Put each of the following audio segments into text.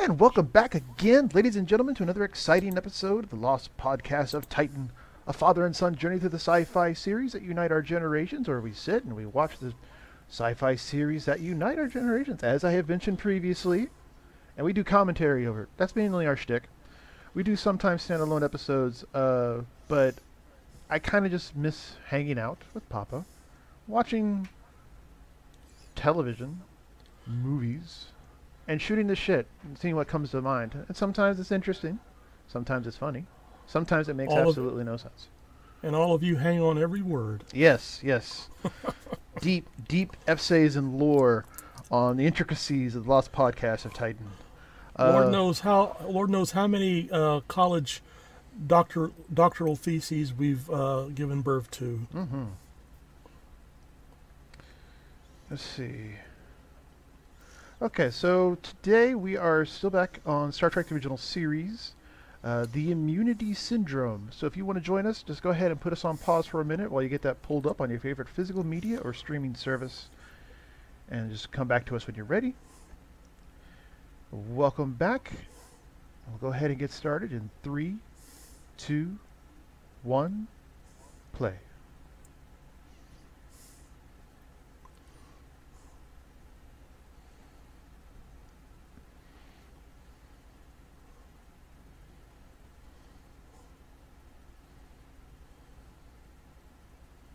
And welcome back again, ladies and gentlemen, to another exciting episode of the Lost Podcast of Titan, a father and son journey through the sci-fi series that unite our generations, where we sit and we watch the sci-fi series that unite our generations, as I have mentioned previously, and we do commentary over it. That's mainly our shtick. We do sometimes standalone episodes, but I kind of just miss hanging out with Papa, watching television, movies, and shooting the shit and seeing what comes to mind. And sometimes it's interesting, sometimes it's funny, sometimes it makes absolutely no sense. And all of you hang on every word. Yes, yes. deep essays and lore on the intricacies of the Lost Podcast of Titan. Lord knows how many college doctoral theses we've given birth to. Mm-hmm. Let's see. Okay, so today we are still back on Star Trek the Original Series, the Immunity Syndrome. So if you want to join us, just go ahead and put us on pause for a minute while you get that pulled up on your favorite physical media or streaming service, and just come back to us when you're ready. Welcome back. We'll go ahead and get started in 3, 2, 1, play.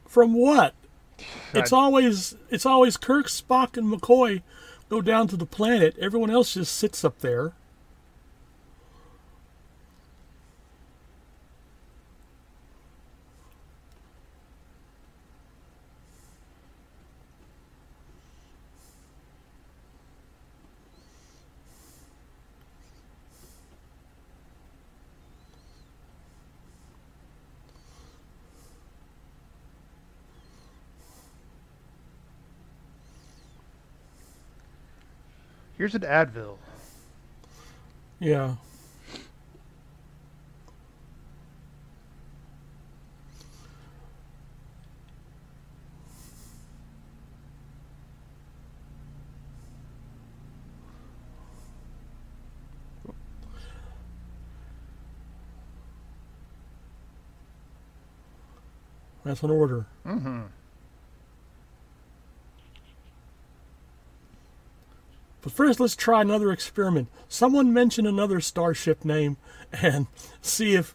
From what? It's always Kirk, Spock, and McCoy go down to the planet. Everyone else just sits up there. Here's an Advil. Yeah. That's an order. Mm-hmm. But first, let's try another experiment. Someone mention another starship name and see if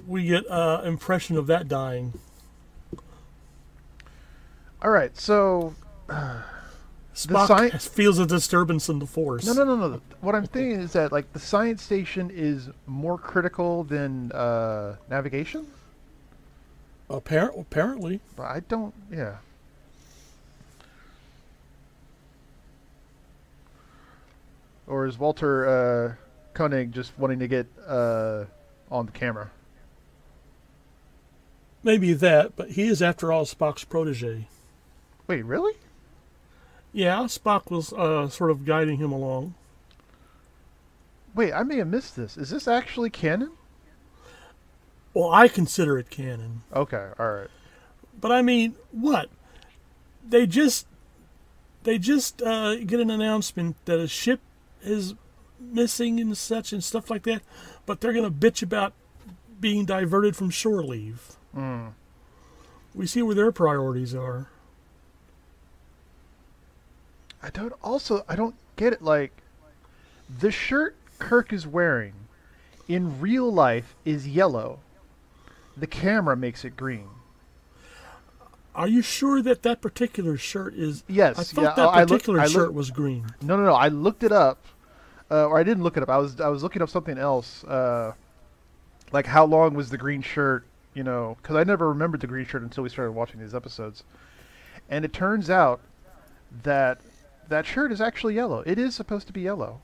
we get an impression of that dying. All right, so Spock feels a disturbance in the Force. No. What I'm thinking is that like the science station is more critical than navigation. Apparently. But I don't. Yeah. Or is Walter Koenig just wanting to get on the camera? Maybe that, but he is, after all, Spock's protege. Wait, really? Yeah, Spock was sort of guiding him along. Wait, I may have missed this. Is this actually canon? Well, I consider it canon. Okay, all right. But I mean, what? They just get an announcement that a ship is missing and such and stuff like that, but they're going to bitch about being diverted from shore leave. Mm. We see where their priorities are. I don't get it. Like, the shirt Kirk is wearing in real life is yellow. The camera makes it green. Are you sure that particular shirt is... Yes. I thought that particular shirt was green. No. I looked it up. Or I didn't look it up. I was looking up something else. Like, how long was the green shirt, you know... Because I never remembered the green shirt until we started watching these episodes. And it turns out that that shirt is actually yellow. It is supposed to be yellow.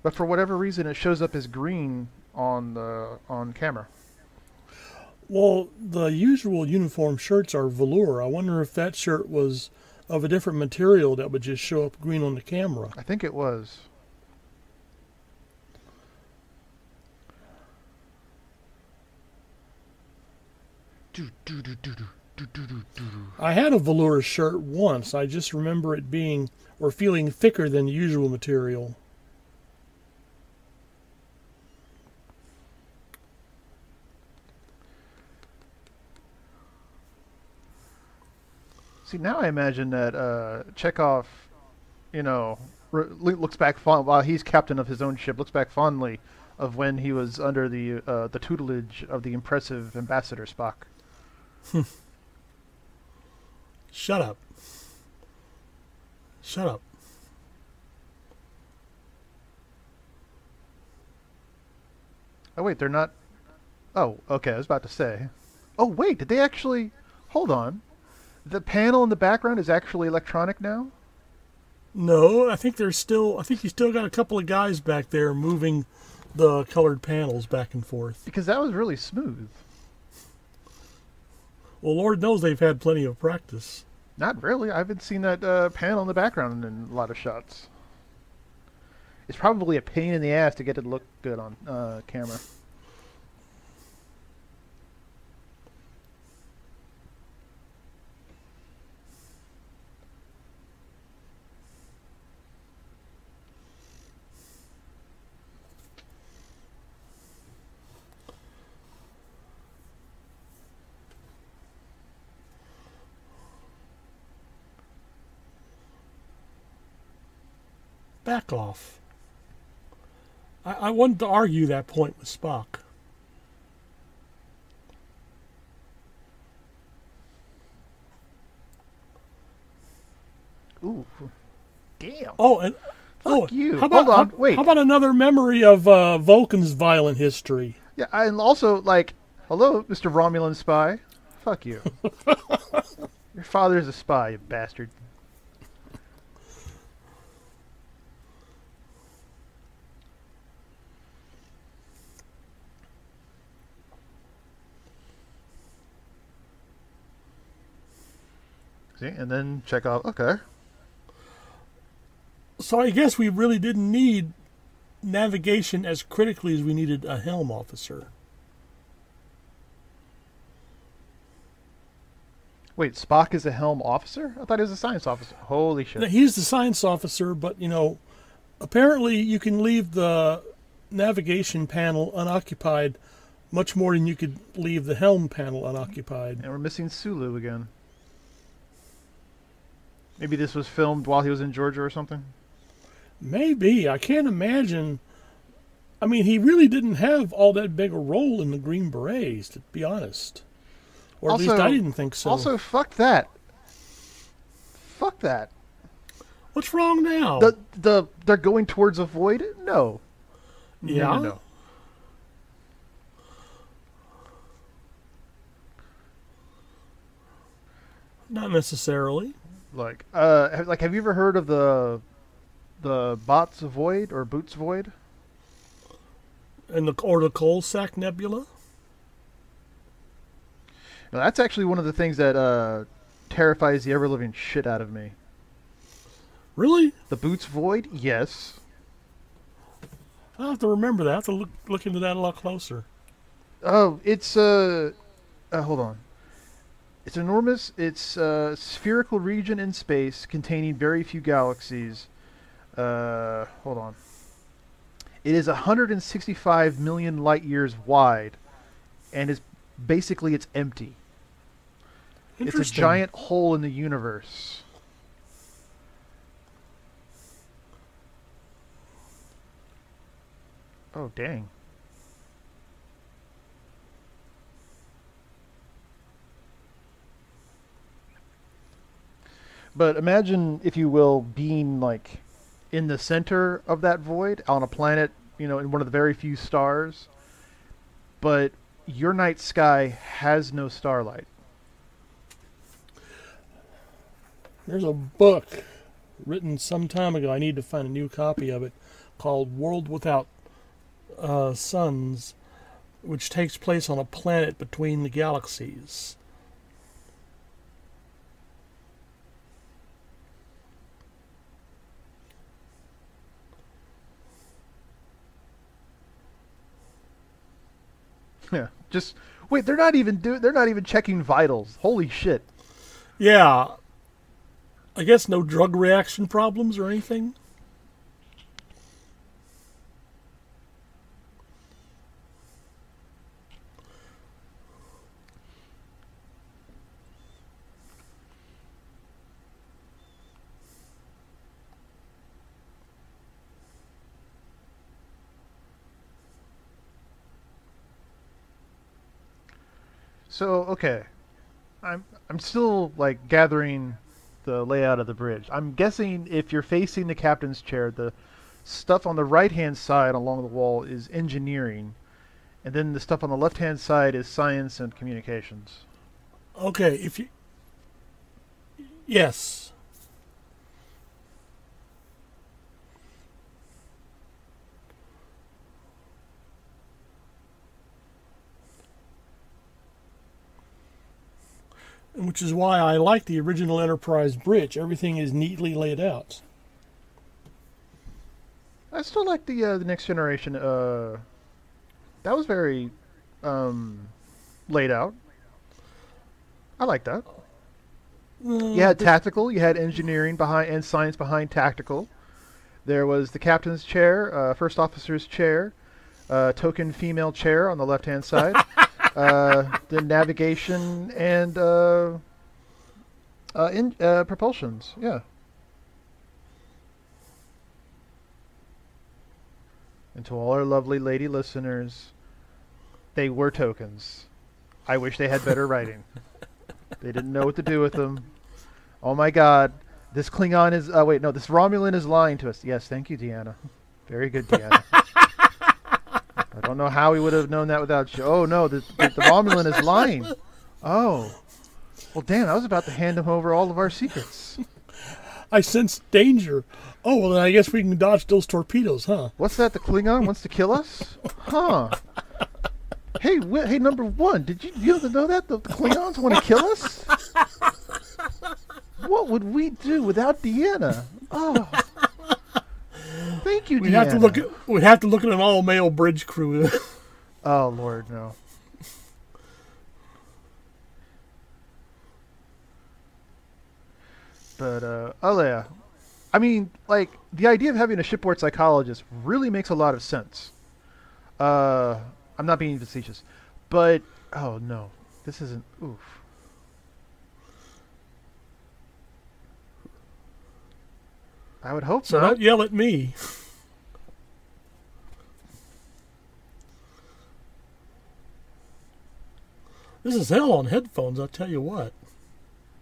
But for whatever reason, it shows up as green on camera. Well, the usual uniform shirts are velour. I wonder if that shirt was of a different material that would just show up green on the camera. I think it was. I had a velour shirt once. I just remember it being or feeling thicker than the usual material. See, now I imagine that Chekhov, you know, looks back while he's captain of his own ship, looks back fondly of when he was under the tutelage of the impressive Ambassador Spock. Shut up. Shut up. Oh wait, they're not. Oh, okay. I was about to say. Oh wait, did they actually? Hold on. The panel in the background is actually electronic now. No, I think you still got a couple of guys back there moving the colored panels back and forth. Because that was really smooth. Well, Lord knows they've had plenty of practice. Not really. I haven't seen that panel in the background in a lot of shots. It's probably a pain in the ass to get it to look good on camera. Back off. I wanted to argue that point with Spock. Ooh. Damn. Oh, and Fuck you. How about, Hold on. Wait. How about another memory of Vulcan's violent history? Yeah, and also, like, hello, Mr. Romulan spy. Fuck you. Your father's a spy, you bastard. See, and then check out. Okay. So I guess we really didn't need navigation as critically as we needed a helm officer. Wait, Spock is a helm officer? I thought he was a science officer. Holy shit. Now, he's the science officer, but, apparently you can leave the navigation panel unoccupied much more than you could leave the helm panel unoccupied. And we're missing Sulu again. Maybe this was filmed while he was in Georgia or something? Maybe. I can't imagine. I mean, he really didn't have all that big a role in the Green Berets, to be honest. Or at least I didn't think so. Also, fuck that. Fuck that. What's wrong now? They're going towards a void? No. Yeah? No. Not necessarily. Have you ever heard of the Bots Void or Boots Void? And the Coal Sack Nebula? Now, that's actually one of the things that terrifies the ever-living shit out of me. Really? The Boots Void? Yes. I'll have to remember that. I have to look into that a lot closer. Oh, it's hold on. It's enormous. It's a spherical region in space containing very few galaxies. Hold on. It is 165 million light years wide, and it's empty. It's a giant hole in the universe. Oh, dang. But imagine, if you will, being like in the center of that void on a planet, in one of the very few stars, but your night sky has no starlight. There's a book written some time ago. I need to find a new copy of it, called World Without Suns, which takes place on a planet between the galaxies. Yeah, just wait. They're not even checking vitals. Holy shit. Yeah. I guess no drug reaction problems or anything. So okay, I'm still like gathering the layout of the bridge. I'm guessing if you're facing the captain's chair, the stuff on the right-hand side along the wall is engineering, and then the stuff on the left-hand side is science and communications. Okay, if you yes. Which is why I like the original Enterprise bridge. Everything is neatly laid out. I still like the next generation. That was very laid out. I like that. You had tactical, you had engineering behind and science behind tactical. There was the captain's chair, first officer's chair, token female chair on the left-hand side, the navigation and propulsions. Yeah. And to all our lovely lady listeners, they were tokens. I wish they had better writing. They didn't know what to do with them. Oh my God. This Klingon is... wait, no. This Romulan is lying to us. Yes, thank you, Deanna. Very good, Deanna. I don't know how we would have known that without you. Oh, no. The Romulan is lying. Oh. Well, damn. I was about to hand him over all of our secrets. I sense danger. Oh, well, then I guess we can dodge those torpedoes, huh? What's that? The Klingon wants to kill us? Huh. Hey, hey, number one, did you know that? The Klingons want to kill us? What would we do without Deanna? Oh. Thank you, Deanna. We'd have to look at an all-male bridge crew. Oh, Lord, no. But, oh yeah. I mean, like, the idea of having a shipboard psychologist really makes a lot of sense. I'm not being facetious. But, oh no. This isn't, oof. I would hope so. not. Don't yell at me. This is hell on headphones, I'll tell you what.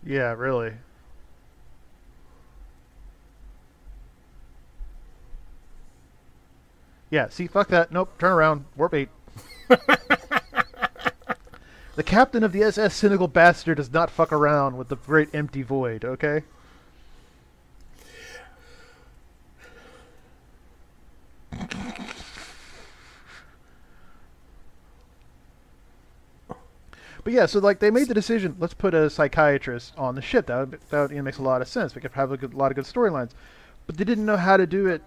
Yeah, really. Yeah, see, fuck that. Nope, turn around. Warp 8. The captain of the SS Cynical Bastard does not fuck around with the great empty void, okay? But yeah, so like they made the decision, let's put a psychiatrist on the ship. That makes a lot of sense. We could have a lot of good storylines. But they didn't know how to do it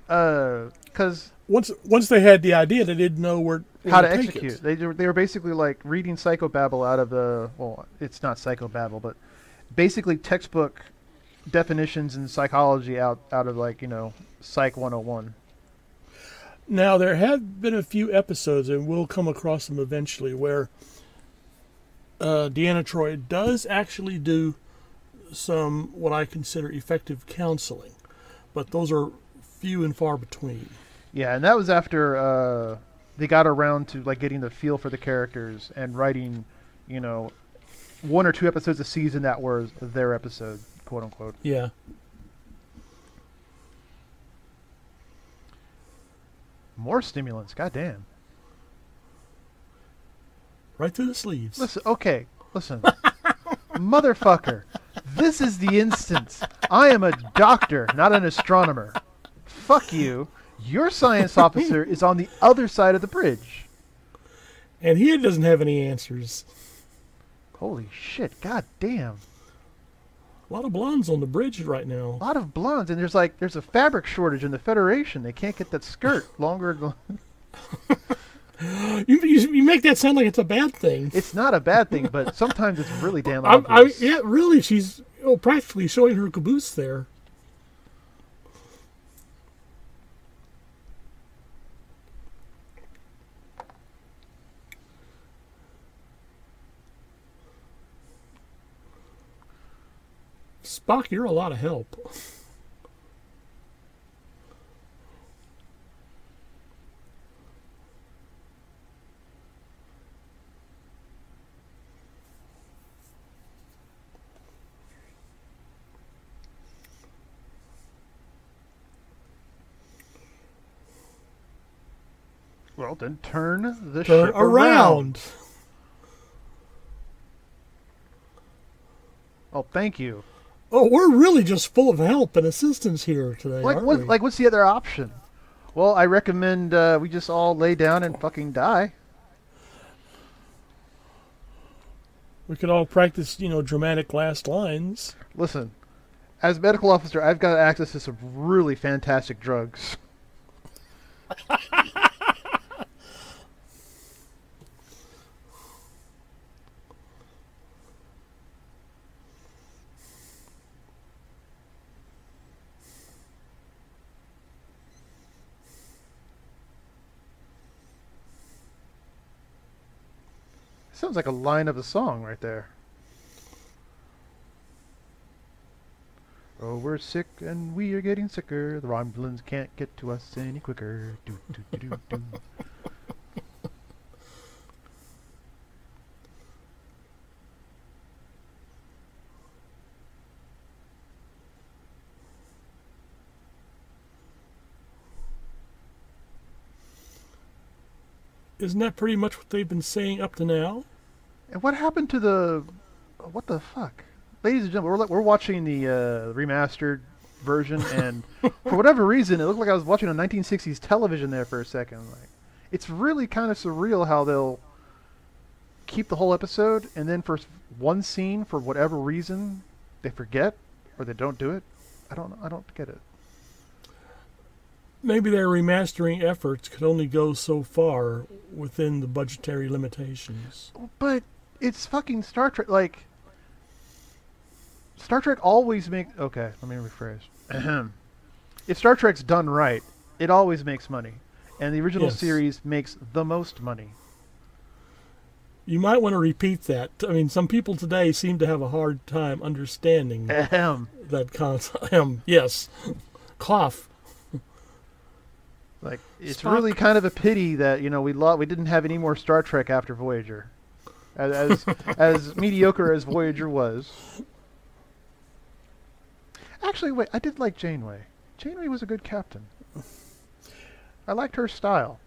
because once they had the idea, they didn't know where how to execute. They were basically like reading psychobabble out of the it's not psychobabble, but basically textbook definitions in psychology out of like Psych 101. Now there have been a few episodes, and we'll come across them eventually, where Deanna Troi does actually do some what I consider effective counseling, but those are few and far between. Yeah, and that was after they got around to like getting the feel for the characters and writing, one or two episodes a season that were their episode, quote unquote. Yeah. More stimulants, goddamn. Right through the sleeves. Listen, motherfucker. This is the instance. I am a doctor, not an astronomer. Fuck you. Your science officer is on the other side of the bridge. And he doesn't have any answers. Holy shit, goddamn. A lot of blondes on the bridge right now. A lot of blondes, and there's a fabric shortage in the Federation. They can't get that skirt longer than... You make that sound like it's a bad thing. It's not a bad thing, but sometimes it's really damn obvious. Yeah, really, she's practically showing her caboose there. Spock, you're a lot of help. Well, then turn the Turn ship around. Oh, thank you. Oh, we're really just full of help and assistance here today, aren't we? Like, what's the other option? Well, I recommend we just all lay down and fucking die. We could all practice, dramatic last lines. Listen, as medical officer, I've got access to some really fantastic drugs. Sounds like a line of a song right there. Oh, we're sick and we are getting sicker. The Romulans can't get to us any quicker. Do, do, do, do, do. Isn't that pretty much what they've been saying up to now? And what happened to the... What the fuck? Ladies and gentlemen, we're watching the remastered version, and for whatever reason, it looked like I was watching a 1960s television there for a second. Like, it's really kind of surreal how they'll keep the whole episode, and then for one scene, for whatever reason, they forget or they don't do it. I don't get it. Maybe their remastering efforts could only go so far within the budgetary limitations. But it's fucking Star Trek. Like, Star Trek always makes... Okay, let me rephrase. If Star Trek's done right, it always makes money. And the original series makes the most money. You might want to repeat that. I mean, some people today seem to have a hard time understanding that concept. Yes. Cough. Like, it's Spock. really kind of a pity that, we didn't have any more Star Trek after Voyager. As mediocre as Voyager was. Actually, wait, I did like Janeway. Janeway was a good captain. I liked her style.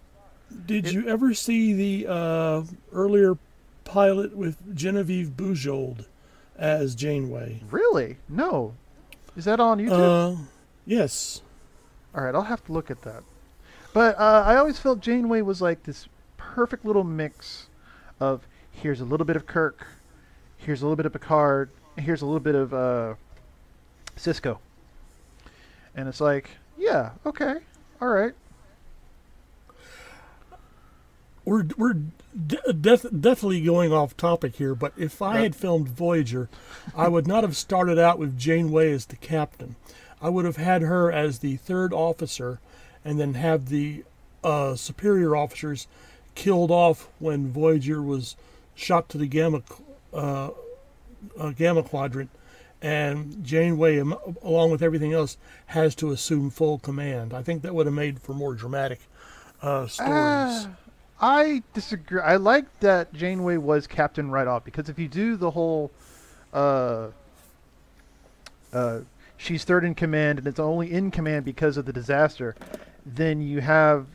Did you ever see the earlier pilot with Genevieve Bujold as Janeway? Really? No. Is that on YouTube? Yes. All right, I'll have to look at that. But I always felt Janeway was like this perfect little mix of here's a little bit of Kirk, here's a little bit of Picard, and here's a little bit of Cisco. And it's like, yeah, okay, all right. We're definitely going off topic here, but if I had filmed Voyager, I would not have started out with Janeway as the captain. I would have had her as the third officer, and then have the superior officers killed off when Voyager was shot to the gamma quadrant, and Janeway, along with everything else, has to assume full command. I think that would have made for more dramatic stories. I disagree. I like that Janeway was captain right off, because if you do the whole she's third in command and it's only in command because of the disaster, then you have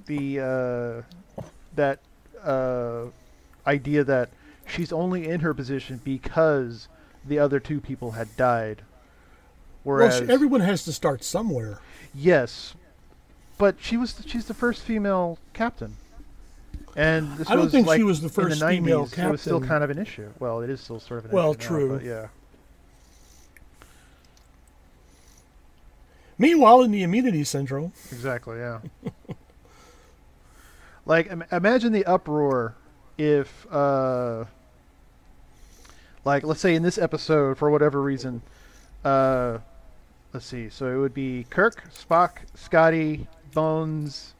the idea that she's only in her position because the other two people had died. Whereas everyone has to start somewhere. Yes, but she's the first female captain, and this I don't think like she was the first in the 90s, female captain. It was still kind of an issue. Well, it is still sort of an issue. Well, now, true. but yeah. Meanwhile, in the immunity syndrome. Exactly, yeah. Like, imagine the uproar if, like, let's say in this episode, for whatever reason, let's see, so it would be Kirk, Spock, Scotty, Bones,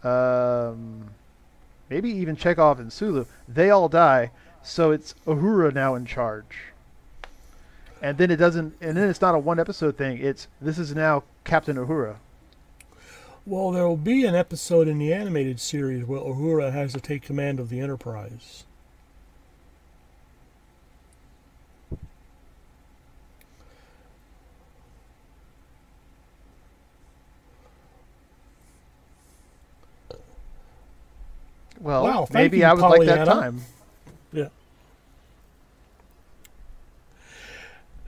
maybe even Chekhov and Sulu. They all die, so it's Uhura now in charge. And then it's not a one episode thing. This is now Captain Uhura. Well, there will be an episode in the animated series where Uhura has to take command of the Enterprise. Well, Wow, thank maybe you, I would like that Pollyanna. time. Yeah.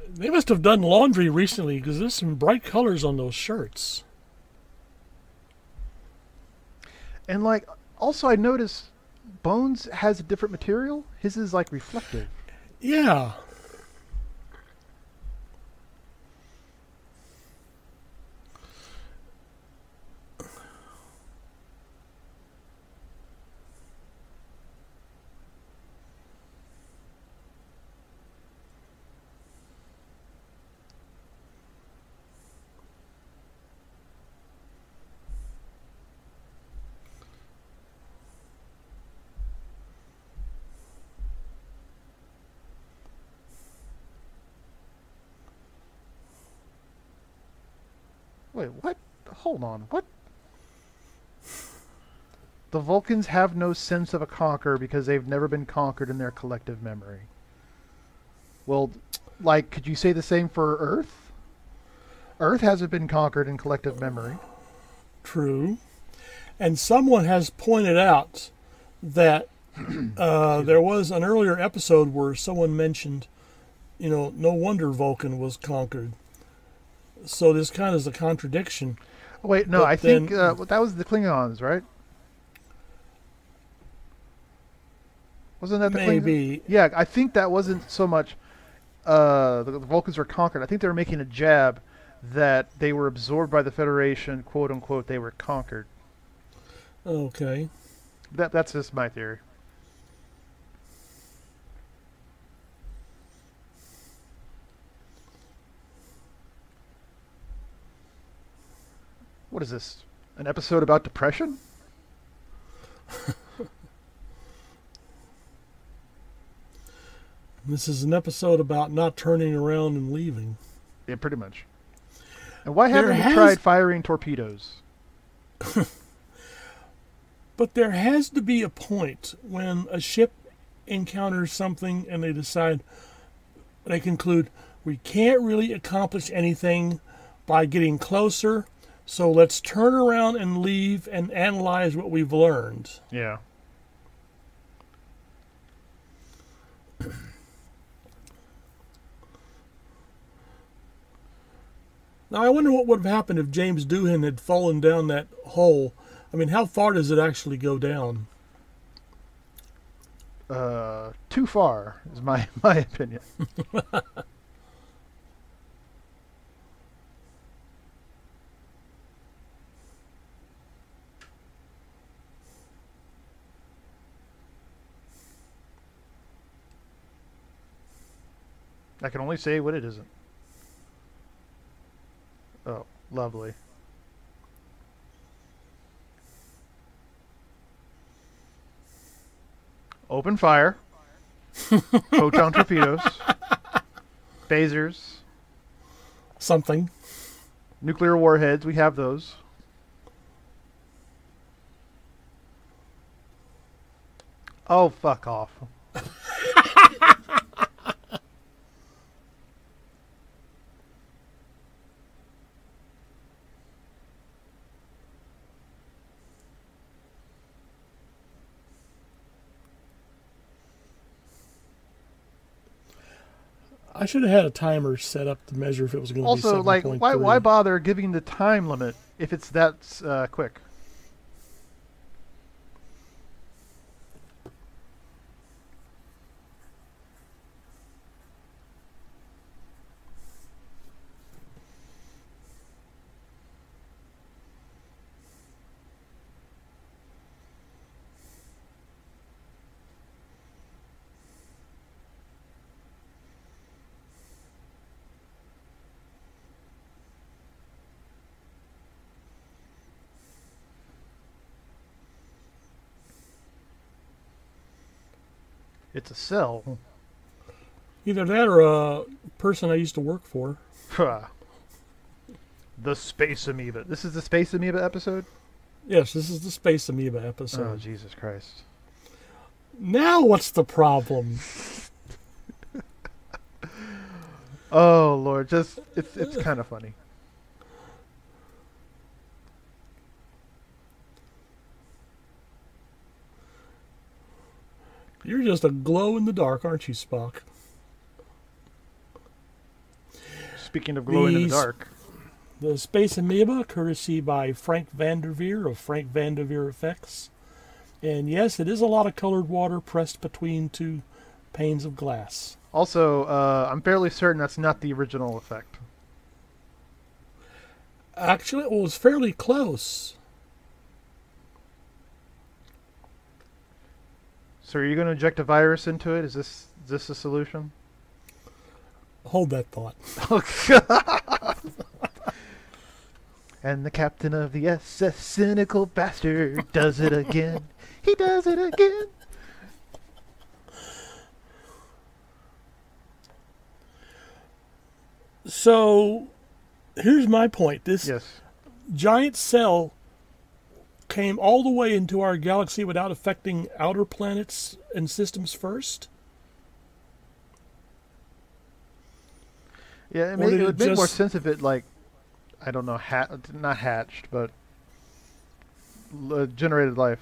They must have done laundry recently because there's some bright colors on those shirts. And like, also I noticed Bones has a different material. His is like reflective. Yeah. Wait, what? Hold on, what? The Vulcans have no sense of a conqueror because they've never been conquered in their collective memory. Well, like, could you say the same for Earth? Earth hasn't been conquered in collective memory. True. And someone has pointed out that there was an earlier episode where someone mentioned, no wonder Vulcan was conquered. So this kind of is a contradiction. Oh, wait, no, But I think that was the Klingons, right? Wasn't that the Maybe. Klingons? Yeah, I think that wasn't so much the Vulcans were conquered. I think they were making a jab that they were absorbed by the Federation, quote unquote, they were conquered. Okay. That's just my theory. What is this? An episode about depression? This is an episode about not turning around and leaving. Yeah, pretty much. And why haven't we tried firing torpedoes? But there has to be a point when a ship encounters something and they conclude, we can't really accomplish anything by getting closer, so let's turn around and leave and analyze what we've learned. Yeah. Now, I wonder what would have happened if James Doohan had fallen down that hole. I mean, how far does it actually go down? Too far is my opinion. I can only say what it isn't. Oh, lovely. Open fire. Photon torpedoes. Phasers. Something. Nuclear warheads. We have those. Oh, fuck off. I should have had a timer set up to measure if it was going to be Also, like, 7.3. why bother giving the time limit if it's that quick? It's a cell. Either that or a person I used to work for. The space amoeba. This is the space amoeba episode? Yes, this is the Space Amoeba episode. Oh, Jesus Christ. Now what's the problem? Oh, Lord. Just, it's kind of funny. You're just a glow in the dark, aren't you, Spock? Speaking of glowing in the dark. The Space Amoeba, courtesy by Frank Vanderveer of Frank Vanderveer Effects. And yes, it is a lot of colored water pressed between two panes of glass. Also, I'm fairly certain that's not the original effect. Actually, it was fairly close. So are you going to inject a virus into it? Is this a solution? Hold that thought. And the captain of the SS, cynical bastard, does it again. He does it again. So, here's my point. This Yes. giant cell came all the way into our galaxy without affecting outer planets and systems first? Yeah, it would make more sense if it, like, I don't know, not hatched, but generated life.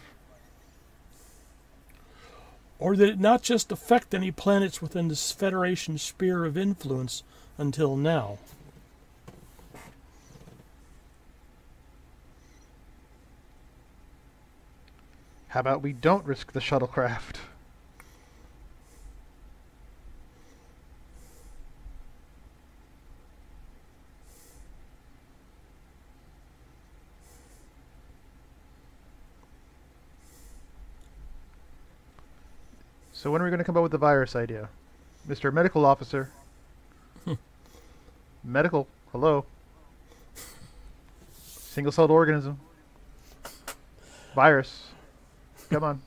Or did it not just affect any planets within this Federation sphere of influence until now? How about we don't risk the shuttlecraft? So when are we going to come up with the virus idea? Mr. Medical Officer. Medical. Hello. Single-celled organism. Virus. Come on.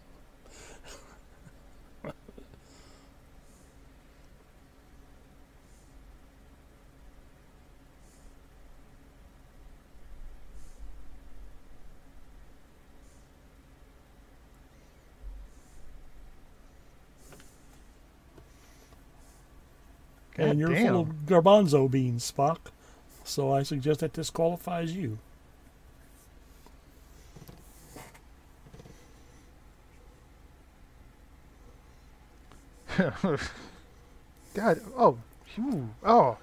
And you're full of garbanzo beans, Spock. So I suggest that disqualifies you. God. Oh. Phew. Oh.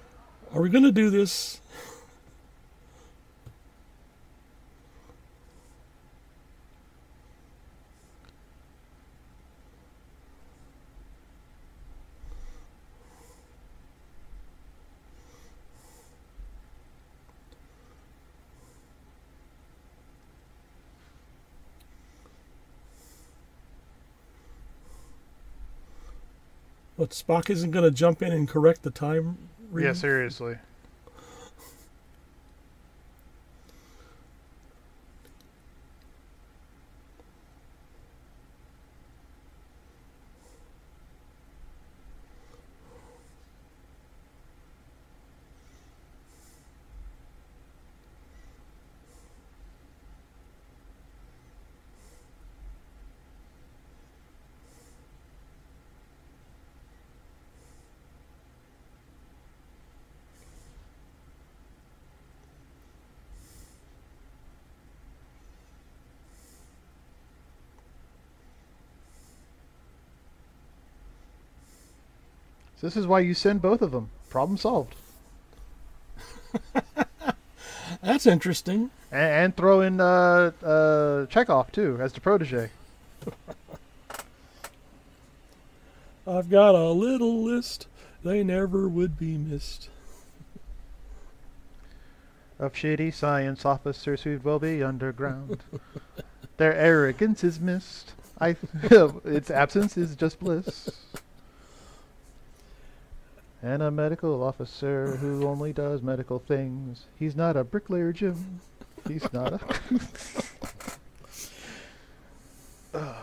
Are we going to do this? What, Spock isn't going to jump in and correct the time reading? Yeah, seriously. So this is why you send both of them. Problem solved. That's interesting. And throw in Chekhov, too, as the protege. I've got a little list. They never would be missed. Of shitty science officers who'd well be underground. Their arrogance is missed. Its absence is just bliss. And a medical officer who only does medical things. He's not a bricklayer, Jim. He's not a...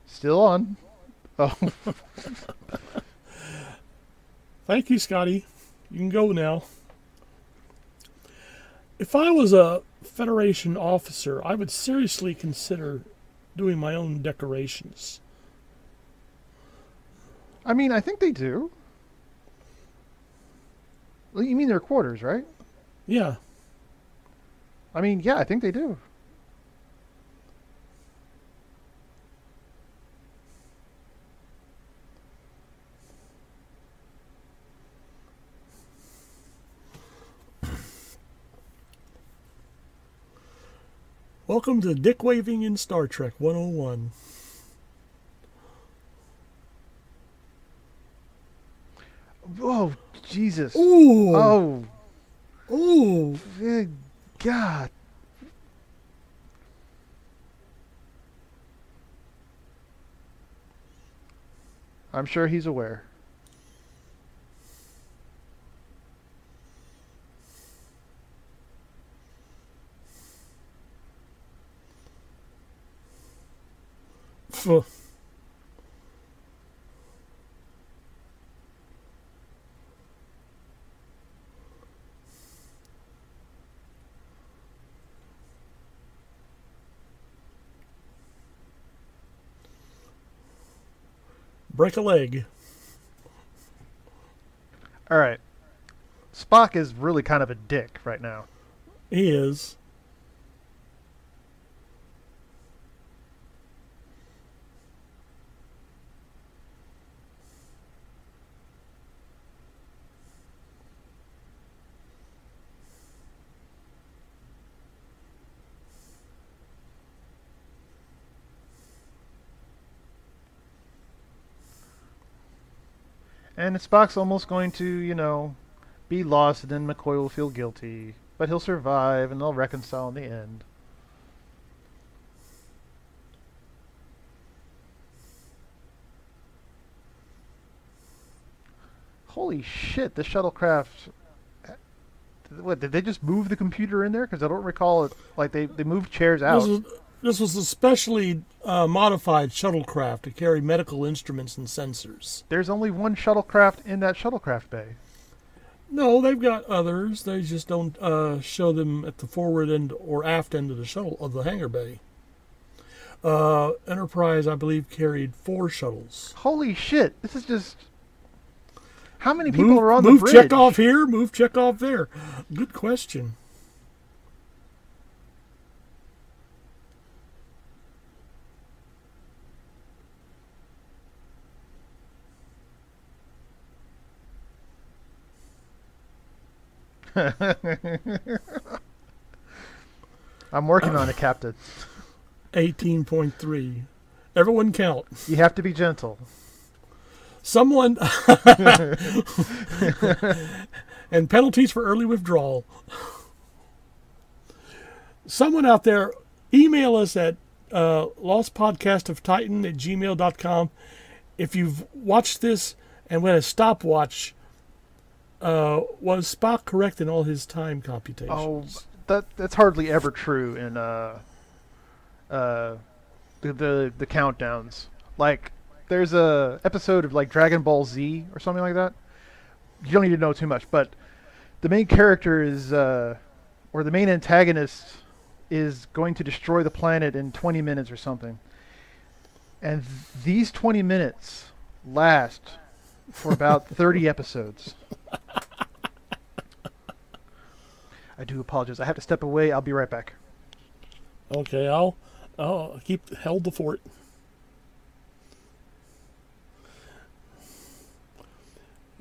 Still on. Oh. Thank you, Scotty. You can go now. If I was a Federation officer, I would seriously consider doing my own decorations. I mean, I think they do. Well, you mean their quarters, right? Yeah. I mean, yeah, I think they do. Welcome to Dick Waving in Star Trek 101. Oh, Jesus. Ooh. Oh. Ooh. Good God. I'm sure he's aware. Phew. Break a leg. All right. Spock is really kind of a dick right now. He is. And Spock's almost going to, be lost, and then McCoy will feel guilty. But he'll survive, and they'll reconcile in the end. Holy shit, the shuttlecraft... What, did they just move the computer in there? Because I don't recall it. Like, they moved chairs out. This was a specially modified shuttlecraft to carry medical instruments and sensors. There's only one shuttlecraft in that shuttlecraft bay. No, they've got others. They just don't show them at the forward end or aft end of the hangar bay. Enterprise, I believe, carried 4 shuttles. Holy shit! This is just... How many people are on the bridge? Move Chekhov here, move Chekhov there. Good question. I'm working on it, Captain. 18.3. Everyone count. You have to be gentle. Someone... and penalties for early withdrawal. Someone out there, email us at lostpodcastofttitan@gmail.com if you've watched this and went a stopwatch. Was Spock correct in all his time computations? Oh, that's hardly ever true in the countdowns. Like, there's a episode of like Dragon Ball Z or something like that. You don't need to know too much, but the main character is, or the main antagonist is going to destroy the planet in 20 minutes or something. And these 20 minutes last for about 30 episodes. I do apologize. I have to step away. I'll be right back. Okay, I'll held the fort.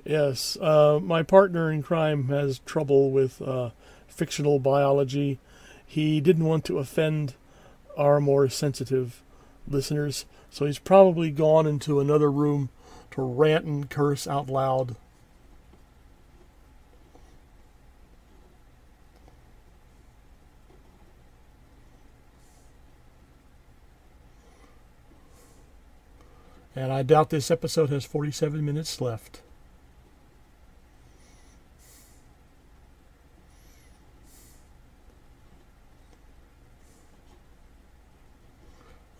Yes, my partner in crime has trouble with fictional biology. He didn't want to offend our more sensitive listeners, so he's probably gone into another room to rant and curse out loud. And I doubt this episode has 47 minutes left.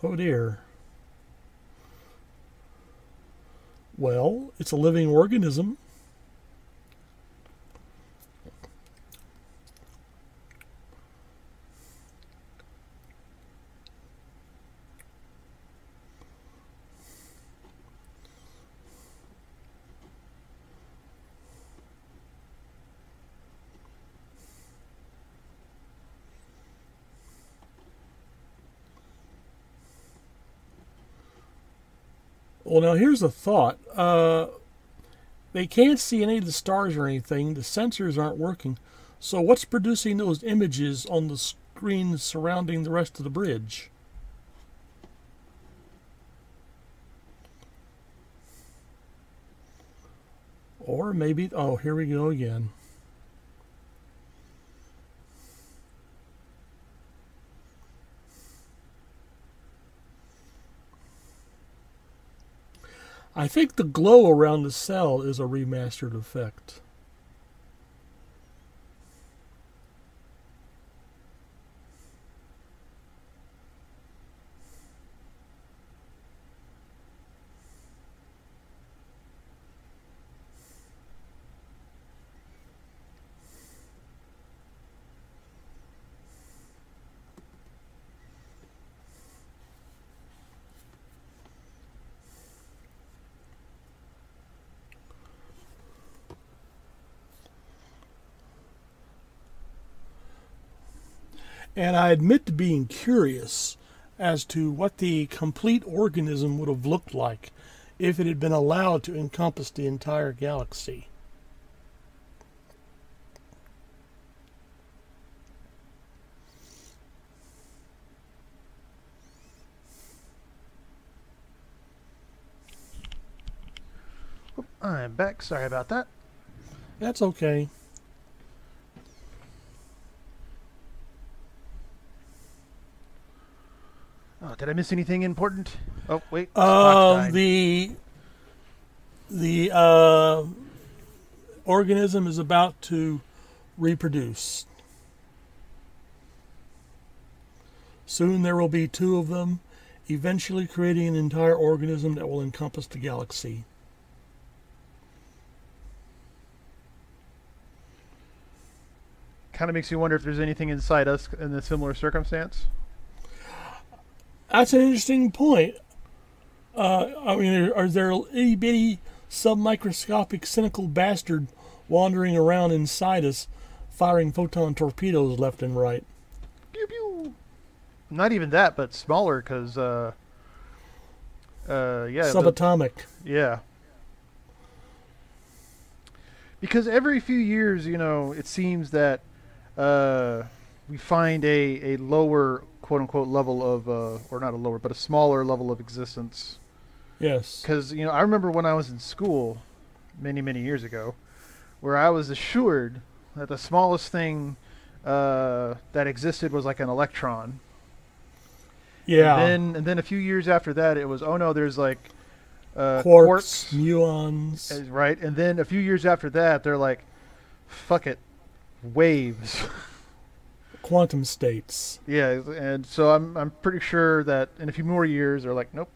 Oh dear. Well, it's a living organism. Well, now here's a thought. They can't see any of the stars or anything. The sensors aren't working. So what's producing those images on the screen surrounding the rest of the bridge. Or maybe, oh, here we go again. I think the glow around the cell is a remastered effect. And I admit to being curious as to what the complete organism would have looked like if it had been allowed to encompass the entire galaxy. I'm back. Sorry about that. That's okay. Oh, did I miss anything important? Oh, wait. Spock died. The organism is about to reproduce. Soon there will be two of them, eventually creating an entire organism that will encompass the galaxy. Kind of makes you wonder if there's anything inside us in a similar circumstance. That's an interesting point. I mean, are there itty bitty submicroscopic cynical bastard wandering around inside us, firing photon torpedoes left and right? Pew pew. Not even that, but smaller, because yeah, subatomic. Yeah. Because every few years, you know, it seems that we find a lower, quote-unquote, level of, or not a lower, but a smaller level of existence. Yes. Because, you know, I remember when I was in school many, many years ago, where I was assured that the smallest thing that existed was like an electron. Yeah. And then a few years after that, it was, oh no, there's like quarks, muons. Right. And then a few years after that, they're like, fuck it, waves. Quantum states. Yeah, and so I'm pretty sure that in a few more years they're like, nope.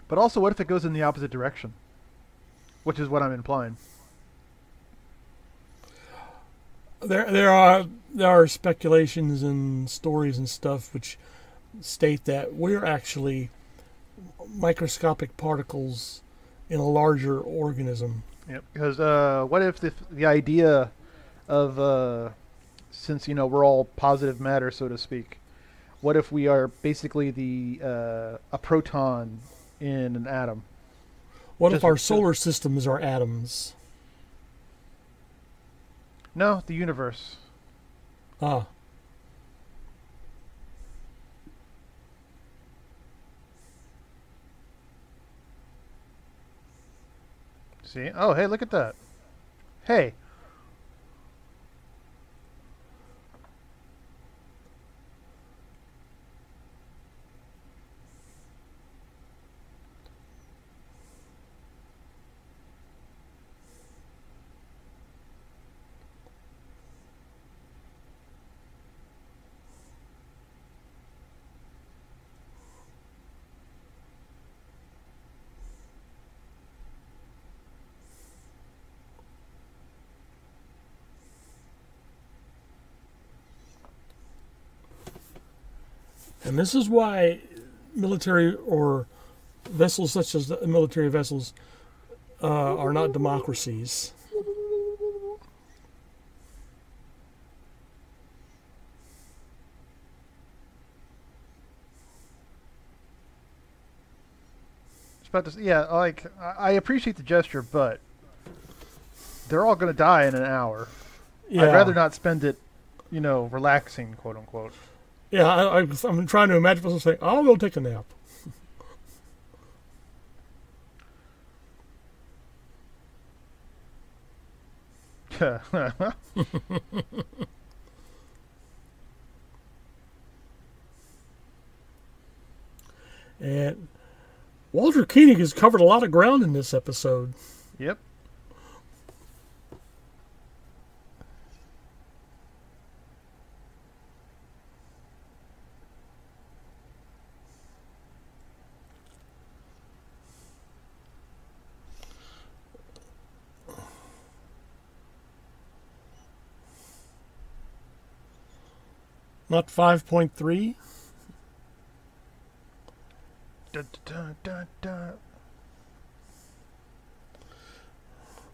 But also, what if it goes in the opposite direction? Which is what I'm implying. There are speculations and stories and stuff which state that we're actually microscopic particles in a larger organism. Yep. Because what if the idea of since, you know, we're all positive matter, so to speak, what if we are basically a proton in an atom? What if our solar systems are atoms? No, the universe. Ah. See? Oh, hey, look at that. Hey. And this is why military or vessels such as the military vessels are not democracies. Yeah, like I appreciate the gesture, but they're all going to die in an hour. Yeah. I'd rather not spend it, relaxing, quote unquote. Yeah, I'm trying to imagine myself saying, I'll go take a nap. And Walter Koenig has covered a lot of ground in this episode. Yep. Not 5.3. Dun, dun, dun, dun.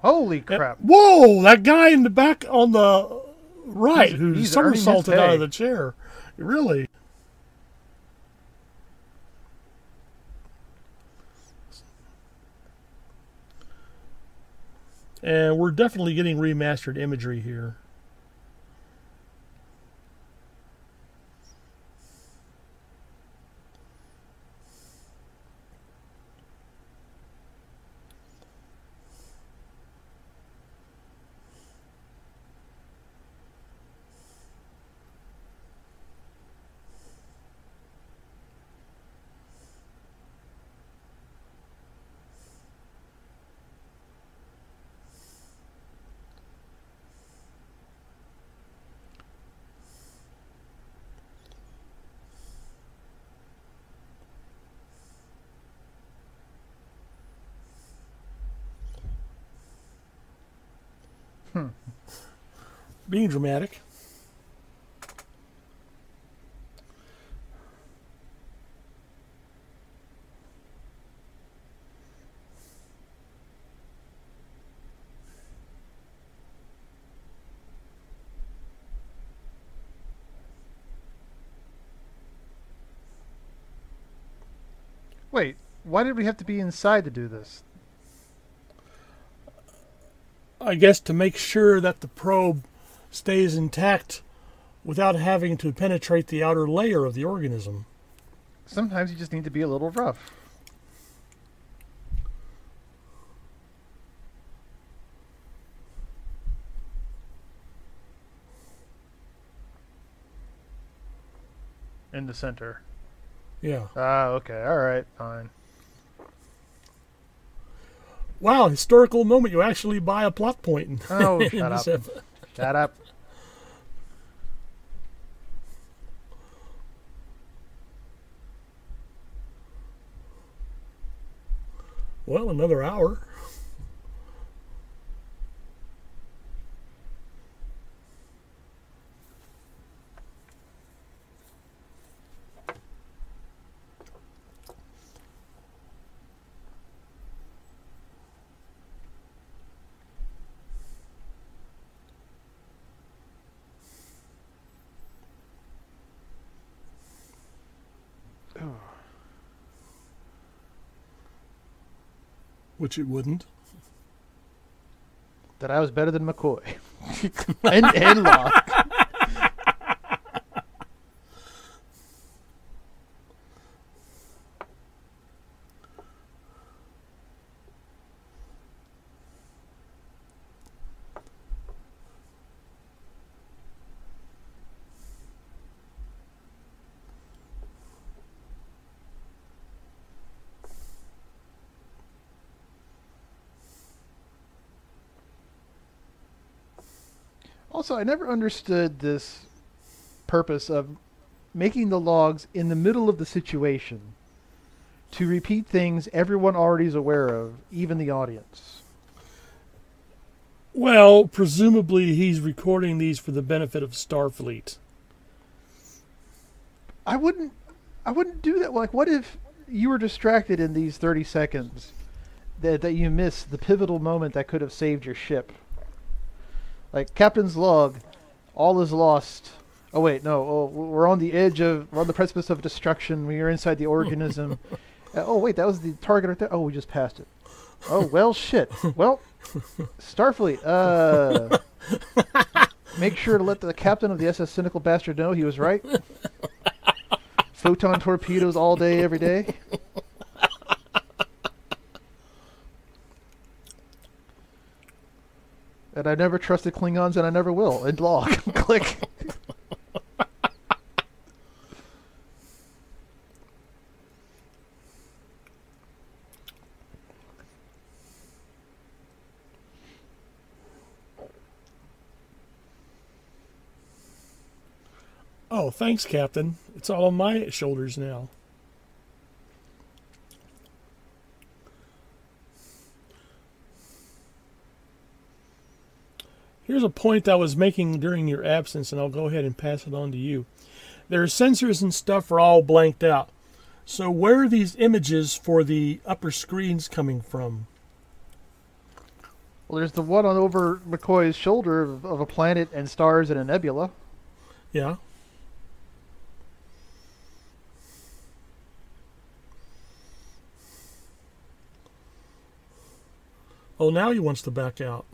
Holy crap. Whoa, that guy in the back on the right who he's somersaulted out of the chair. Really? And we're definitely getting remastered imagery here. Being dramatic. Wait, why did we have to be inside to do this? I guess to make sure that the probe stays intact without having to penetrate the outer layer of the organism. Sometimes you just need to be a little rough. In the center. Yeah. Ah, okay. All right. Fine. Wow, historical moment. You actually buy a plot point. Oh, shut up. Shut up. Well, another hour. Which it wouldn't. That I was better than McCoy. and Locke. Also, I never understood this purpose of making the logs in the middle of the situation to repeat things everyone already is aware of, even the audience. Well, presumably he's recording these for the benefit of Starfleet. I wouldn't do that. Like, what if you were distracted in these 30 seconds that you missed the pivotal moment that could have saved your ship? Like, Captain's log, all is lost. Oh, wait, no. Oh, we're on the precipice of destruction. We are inside the organism. Oh, wait, that was the target right there. Oh, we just passed it. Oh, well, shit. Well, Starfleet, make sure to let the captain of the SS Cynical Bastard know he was right. Photon torpedoes all day, every day. And I never trusted Klingons, and I never will. End log. Click. Oh, thanks, Captain. It's all on my shoulders now. Here's a point I was making during your absence, and I'll go ahead and pass it on to you. Their sensors and stuff are all blanked out. So where are these images for the upper screens coming from? Well, there's the one on over McCoy's shoulder of a planet and stars and a nebula. Yeah. Oh, now he wants to back out.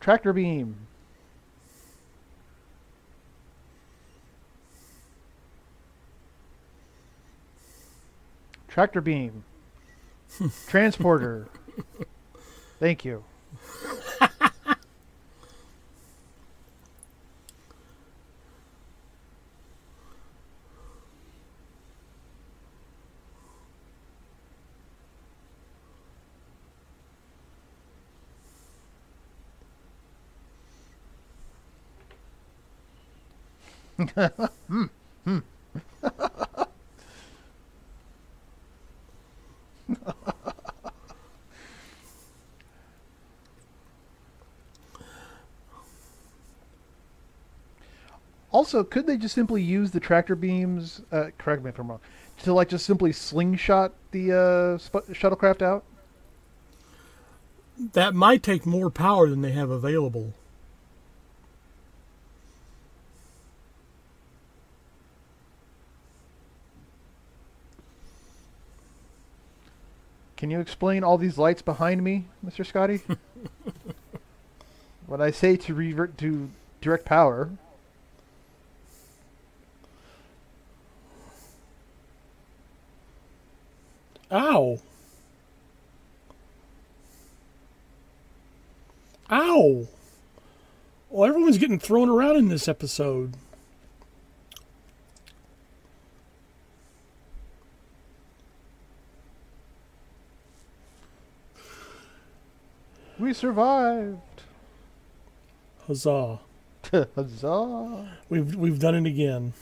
Tractor beam. Tractor beam. Transporter. Thank you. Also, could they just simply use the tractor beams? Correct me if I'm wrong. To like just simply slingshot the shuttlecraft out? That might take more power than they have available. Can you explain all these lights behind me, Mr. Scotty? When I say to revert to direct power. Ow. Ow. Well, everyone's getting thrown around in this episode. We survived. Huzzah. Huzzah. We've done it again.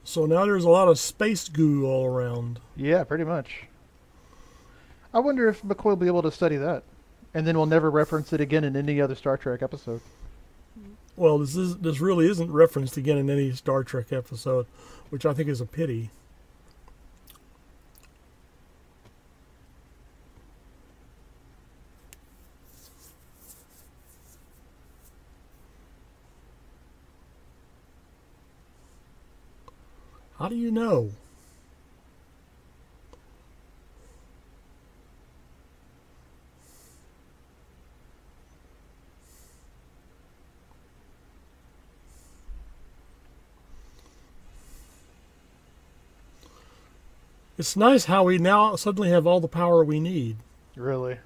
So now there's a lot of space goo all around. Yeah, pretty much. I wonder if McCoy will be able to study that. And then we'll never reference it again in any other Star Trek episode. Well, this really isn't referenced again in any Star Trek episode, which I think is a pity. How do you know? It's nice how we now suddenly have all the power we need. Really?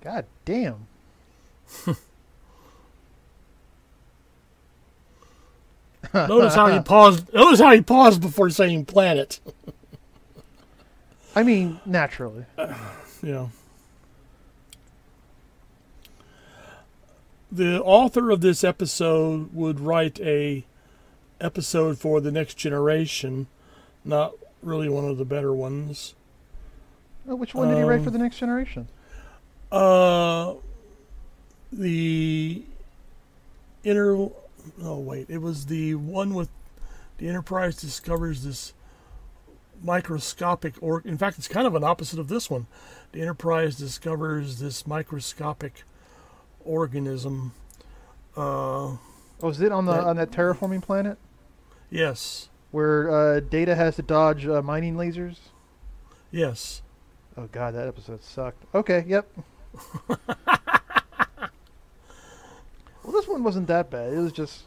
God damn. Notice how he paused. Notice how he paused before saying planet. I mean, naturally. Yeah. the author of this episode would write a episode for the next generation, not really one of the better ones. Which one did he write for the next generation? The inner. Oh wait, it was the one with the Enterprise discovers this microscopic in fact, it's kind of an opposite of this one. The Enterprise discovers this microscopic organism. Was it on that terraforming planet? Yes. Where Data has to dodge mining lasers? Yes. Oh god, that episode sucked. Okay, yep. Well, this one wasn't that bad. It was just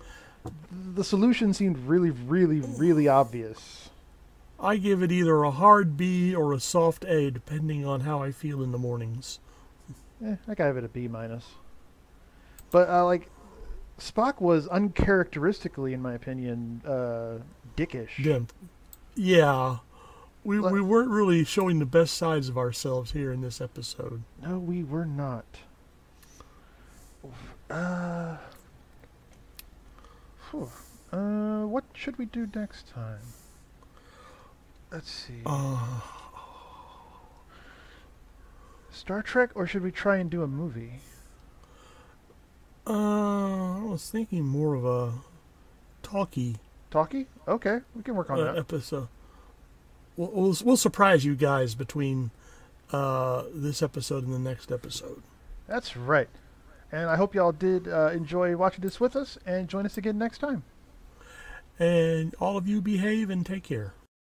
the solution seemed really, really, really obvious. I give it either a hard B or a soft A, depending on how I feel in the mornings. I gave it a B minus. But Spock was uncharacteristically, in my opinion, dickish. Yeah. We weren't really showing the best sides of ourselves here in this episode. No, we were not. What should we do next time? Let's see. Star Trek, or should we try and do a movie? I was thinking more of a talkie. Talkie? Okay, we can work on that episode. We'll surprise you guys between this episode and the next episode. That's right. And I hope y'all did enjoy watching this with us, and join us again next time. And all of you behave and take care.